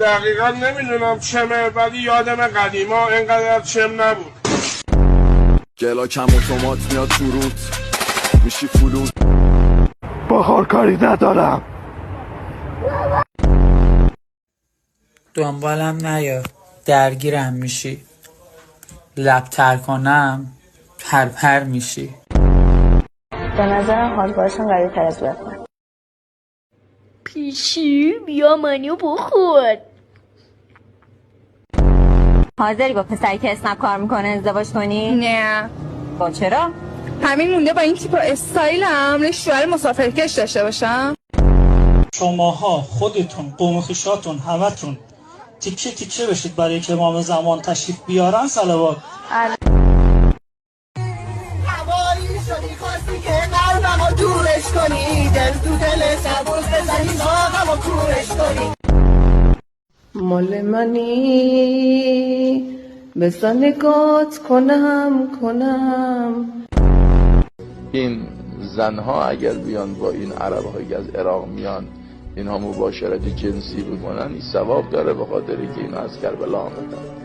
دقیقا نمیدونم چمه، ولی یادم قدیما اینقدر چم نبود. گلا کم اتومات میاد تو روت میشی فلوت. بخور کاری ندارم. دنبالم نیا، درگیرم میشی. لب‌تر کنم پرپر میشی. به نظرم حال باشم قوی تر از بفهم. پیشی بیا منو بخور. حاضری با پسری که اسنپ کار میکنه ازدواج کنی؟ نه. با چرا؟ همین مونده با این تیپ استایلم یه شوهر مسافرکش داشته باشم. شماها خودتون قوم خویشاتون همتون تیکه تیکه بشید برای که امام زمان تشریف بیارن. صلوات. هوایی شدی خواستی که قلبمو دورش کنی، دل تو دل سبوز بزنی ناغمو کورش کنی. مال منی بزا نگات کنم. این زنها اگر بیان با این عرب‌هایی از عراق میان اینها مباشرت جنسی بکنن، این ثواب داره به خاطر که اینا از کربلا آمدن.